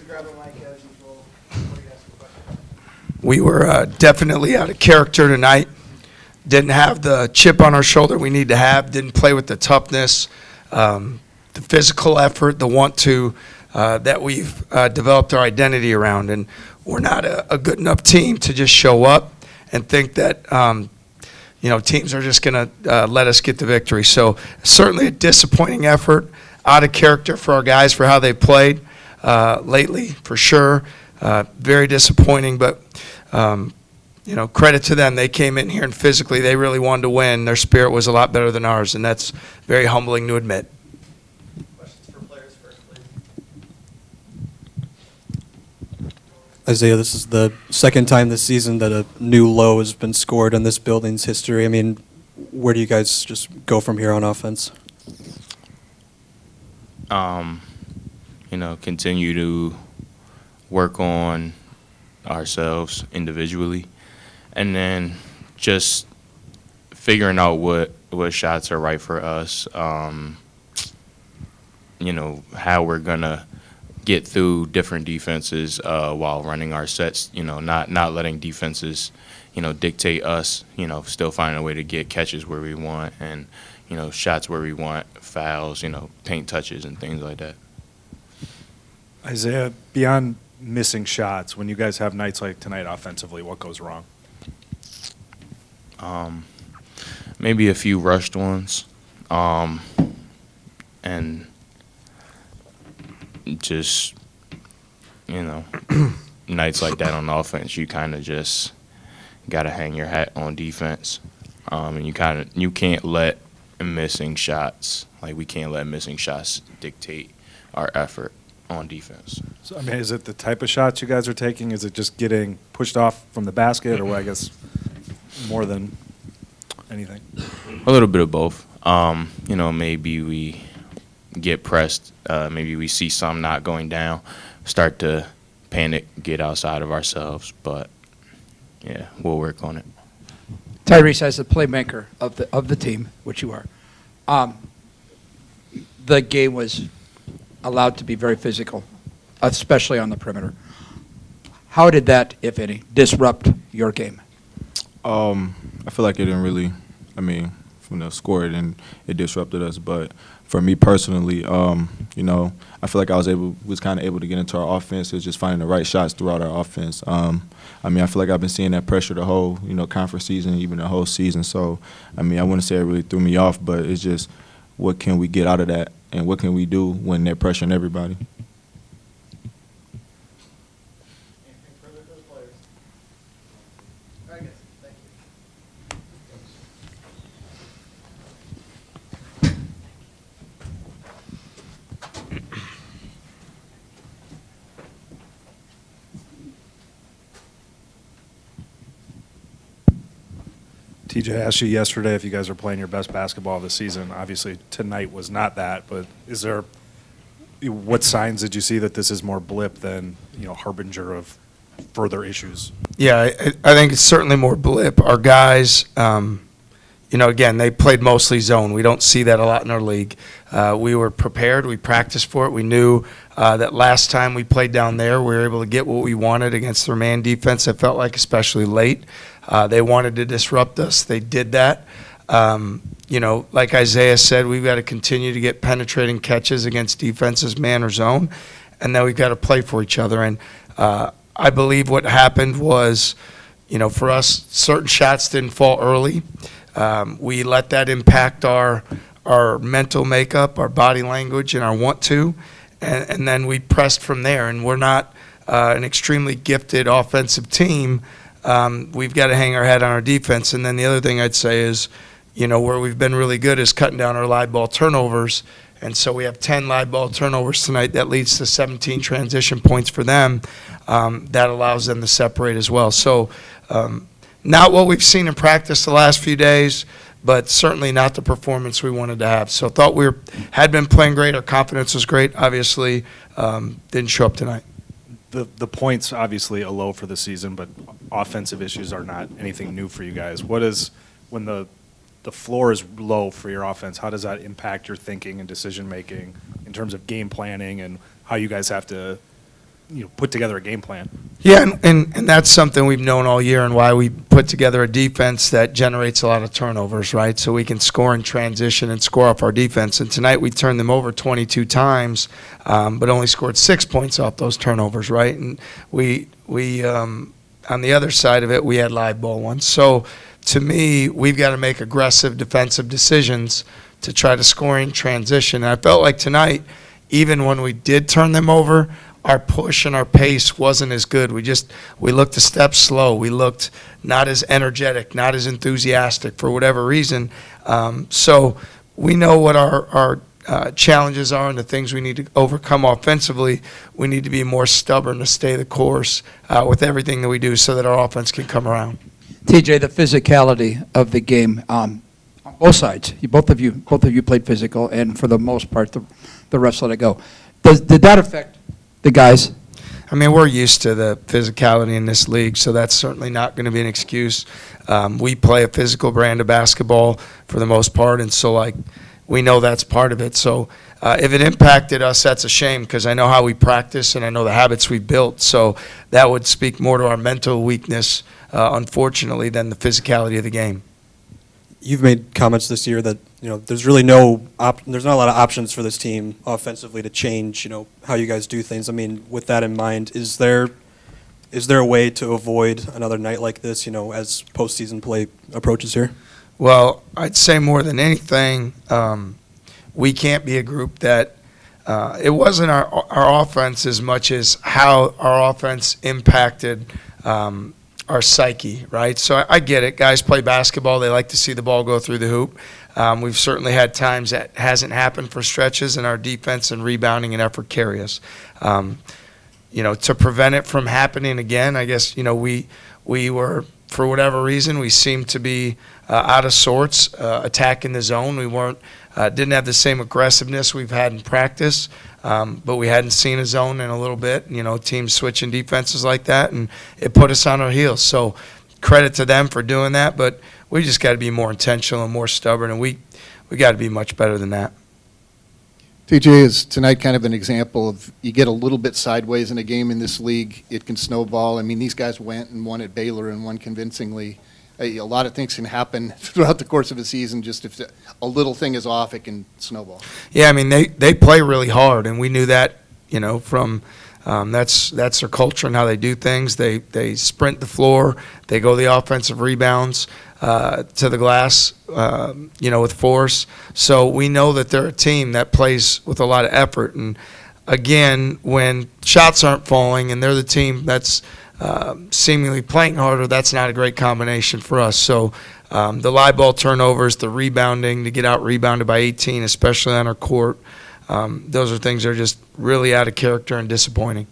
grab a mic as usual before you ask a question. We were definitely out of character tonight. Didn't have the chip on our shoulder we need to have. Didn't play with the toughness, the physical effort, the want to that we've developed our identity around. And we're not a good enough team to just show up and think that teams are just going to let us get the victory. So certainly a disappointing effort, out of character for our guys for how they played lately, for sure. Very disappointing, but credit to them. They came in here and physically they really wanted to win. Their spirit was a lot better than ours, and that's very humbling to admit. Questions for players first, please. Izaiah, this is the second time this season that a new low has been scored in this building's history. I mean, where do you guys just go from here on offense? Continue to work on ourselves individually, and then just figuring out what shots are right for us. How we're gonna get through different defenses while running our sets. Not letting defenses, dictate us. Still finding a way to get catches where we want and shots where we want, fouls, paint touches and things like that. Izaiah, beyond missing shots, when you guys have nights like tonight offensively, what goes wrong? Maybe a few rushed ones, and just nights like that on offense, you kind of just gotta hang your hat on defense, and you can't let missing shots, like we can't let missing shots dictate our effort on defense. So, is it the type of shots you guys are taking? Is it just getting pushed off from the basket, or I guess more than anything? A little bit of both. Maybe we get pressed. Maybe we see some not going down, start to panic, get outside of ourselves. But yeah, we'll work on it. Tyrese, as the playmaker of the team, which you are, the game was allowed to be very physical, especially on the perimeter. How did that, if any, disrupt your game? I feel like it didn't really, score it and it disrupted us. But for me personally, I feel like I was kind of able to get into our offense. It was just finding the right shots throughout our offense. I feel like I've been seeing that pressure the whole, conference season, even the whole season. So, I wouldn't say it really threw me off, but it's just what can we get out of that and what can we do when they're pressuring everybody. Anything further for the players? All right, guys. Thank you. TJ asked you yesterday if you guys are playing your best basketball of the season. Obviously, tonight was not that, but what signs did you see that this is more blip than, harbinger of further issues? Yeah, I think it's certainly more blip. Our guys, again, they played mostly zone. We don't see that a lot in our league. We were prepared. We practiced for it. We knew that last time we played down there, we were able to get what we wanted against their man defense, it felt like, especially late. They wanted to disrupt us. They did that. Like Izaiah said, we've got to continue to get penetrating catches against defenses, man or zone, and then we've got to play for each other. And I believe what happened was, for us, certain shots didn't fall early. We let that impact our mental makeup, our body language, and our want to, and then we pressed from there. And we're not an extremely gifted offensive team. We've got to hang our head on our defense. And then the other thing I'd say is, where we've been really good is cutting down our live ball turnovers. And so we have 10 live ball turnovers tonight. That leads to 17 transition points for them. That allows them to separate as well. So not what we've seen in practice the last few days, but certainly not the performance we wanted to have. So thought we had been playing great. Our confidence was great. Obviously, didn't show up tonight. The points, obviously, a low for the season, but offensive issues are not anything new for you guys. When the floor is low for your offense, how does that impact your thinking and decision-making in terms of game planning and how you guys have to put together a game plan. Yeah, and that's something we've known all year, and why we put together a defense that generates a lot of turnovers, right? So we can score in transition and score off our defense. And tonight we turned them over 22 times, but only scored 6 points off those turnovers, right? And we on the other side of it, we had live ball ones. So to me, we've got to make aggressive defensive decisions to try to score in transition. And I felt like tonight, even when we did turn them over, our push and our pace wasn't as good. We looked a step slow. We looked not as energetic, not as enthusiastic for whatever reason. So we know what our challenges are and the things we need to overcome offensively. We need to be more stubborn to stay the course with everything that we do so that our offense can come around. TJ, the physicality of the game on both sides. Both of you played physical, and for the most part, the rest let it go. Did that affect the guys? I mean, we're used to the physicality in this league, so that's certainly not going to be an excuse. We play a physical brand of basketball for the most part, and so we know that's part of it. So if it impacted us, that's a shame, because I know how we practice and I know the habits we've built. So that would speak more to our mental weakness, unfortunately, than the physicality of the game. You've made comments this year that there's really there's not a lot of options for this team offensively to change how you guys do things. I mean, with that in mind, is there a way to avoid another night like this as postseason play approaches here? Well, I'd say more than anything, we can't be a group that it wasn't our offense as much as how our offense impacted our psyche, right? So I get it. Guys play basketball. They like to see the ball go through the hoop. We've certainly had times that hasn't happened for stretches, and our defense and rebounding and effort carry us. To prevent it from happening again, I guess, we were, for whatever reason, we seemed to be out of sorts, attacking the zone. We didn't have the same aggressiveness we've had in practice. But we hadn't seen a zone in a little bit, teams switching defenses like that, and it put us on our heels. So credit to them for doing that, but we just got to be more intentional and more stubborn, and we got to be much better than that. TJ, is tonight kind of an example of you get a little bit sideways in a game in this league, it can snowball. I mean, these guys went and won at Baylor and won convincingly. A lot of things can happen throughout the course of a season. Just if a little thing is off, it can snowball. Yeah, I mean, they play really hard, and we knew that, from that's their culture and how they do things. They sprint the floor. They go the offensive rebounds to the glass, with force. So we know that they're a team that plays with a lot of effort. And, again, when shots aren't falling and they're the team that's seemingly playing harder, that's not a great combination for us. So the live ball turnovers, the rebounding, to get out rebounded by 18, especially on our court, those are things that are just really out of character and disappointing.